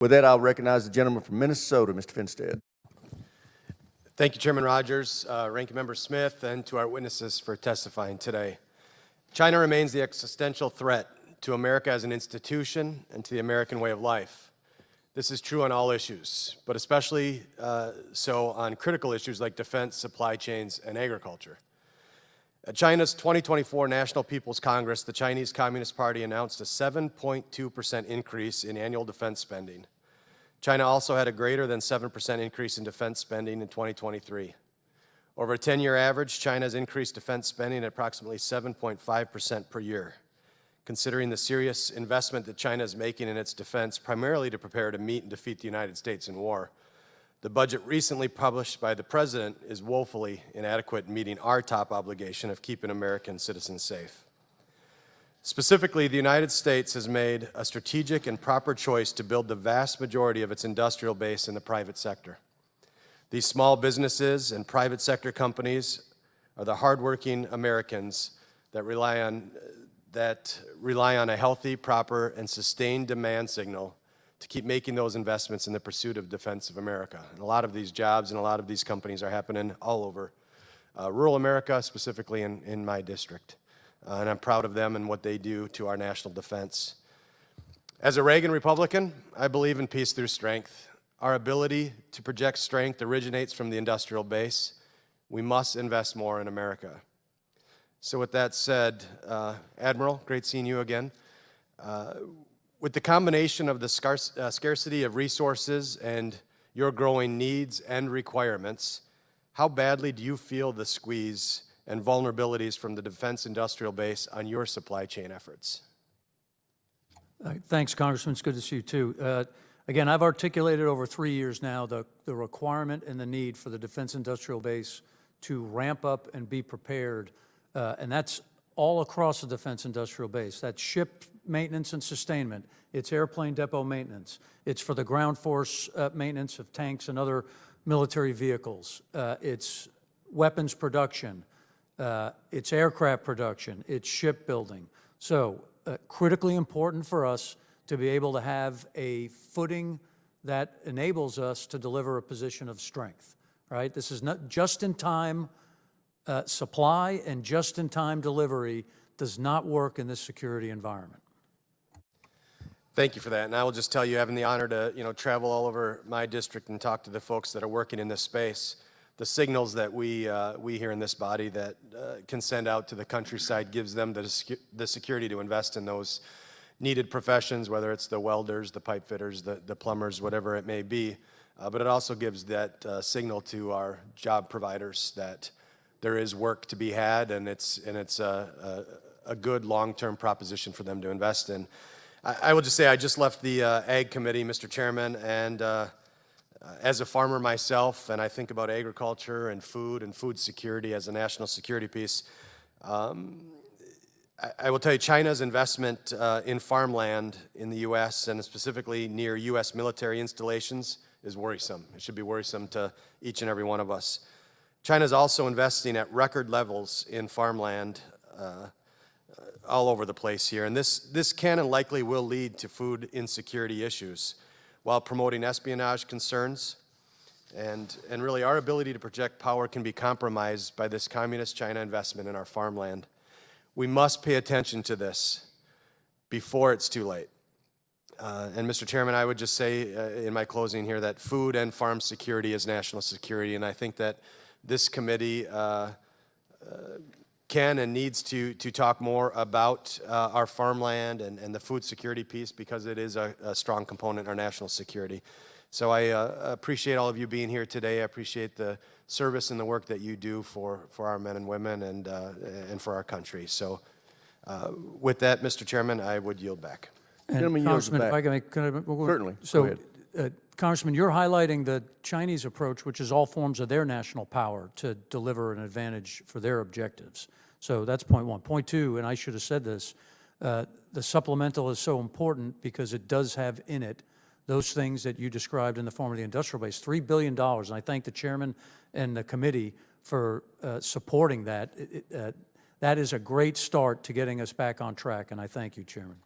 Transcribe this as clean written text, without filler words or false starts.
With that, I'll recognize the gentleman from Minnesota, Mr. Finstad. Thank you, Chairman Rogers, Ranking Member Smith, and to our witnesses for testifying today. China remains the existential threat to America as an institution and to the American way of life. This is true on all issues, but especially so on critical issues like defense, supply chains, and agriculture. At China's 2024 National People's Congress, the Chinese Communist Party announced a 7.2% increase in annual defense spending. China also had a greater than 7% increase in defense spending in 2023. Over a 10-year average, China has increased defense spending at approximately 7.5% per year. Considering the serious investment that China is making in its defense, primarily to prepare to meet and defeat the United States in war, the budget recently published by the President is woefully inadequate in meeting our top obligation of keeping American citizens safe. Specifically, the United States has made a strategic and proper choice to build the vast majority of its industrial base in the private sector. These small businesses and private sector companies are the hardworking Americans that rely on a healthy, proper, and sustained demand signal to keep making those investments in the pursuit of defense of America. And a lot of these jobs and a lot of these companies are happening all over rural America, specifically in my district. And I'm proud of them and what they do to our national defense. As a Reagan Republican, I believe in peace through strength. Our ability to project strength originates from the industrial base. We must invest more in America. So with that said, Admiral, great seeing you again. With the combination of the scarcity of resources and your growing needs and requirements, how badly do you feel the squeeze and vulnerabilities from the defense industrial base on your supply chain efforts? Thanks, Congressman. It's good to see you, too. Again, I've articulated over 3 years now the requirement and the need for the defense industrial base to ramp up and be prepared, and that's all across the defense industrial base. That's ship maintenance and sustainment. It's airplane depot maintenance. It's for the ground force maintenance of tanks and other military vehicles. It's weapons production. It's aircraft production. It's shipbuilding. So critically important for us to be able to have a footing that enables us to deliver a position of strength, right? This is not just-in-time supply, and just-in-time delivery does not work in this security environment. Thank you for that. And I will just tell you, having the honor to travel all over my district and talk to the folks that are working in this space, the signals that we here in this body that can send out to the countryside gives them the security to invest in those needed professions, whether it's the welders, the pipe fitters, the plumbers, whatever it may be. But it also gives that signal to our job providers that there is work to be had, and it's a good long-term proposition for them to invest in. I will just say I just left the Ag Committee, Mr. Chairman, and as a farmer myself, and I think about agriculture and food security as a national security piece, I will tell you China's investment in farmland in the U.S. and specifically near U.S. military installations is worrisome. It should be worrisome to each and every one of us. China's also investing at record levels in farmland all over the place here, and this can and likely will lead to food insecurity issues while promoting espionage concerns, and really our ability to project power can be compromised by this communist China investment in our farmland. We must pay attention to this before it's too late. And Mr. Chairman, I would just say in my closing here that food and farm security is national security, and I think that this committee can and needs to talk more about our farmland and the food security piece, because it is a strong component in our national security. So I appreciate all of you being here today. I appreciate the service and the work that you do for our men and women and for our country. So with that, Mr. Chairman, I would yield back. And Congressman, if I can make, Certainly. So, Congressman, you're highlighting the Chinese approach, which is all forms of their national power to deliver an advantage for their objectives. So that's point one. Point two, and I should have said this, the supplemental is so important because it does have in it those things that you described in the form of the industrial base, $3 billion. And I thank the chairman and the committee for supporting that. That is a great start to getting us back on track, and I thank you, Chairman.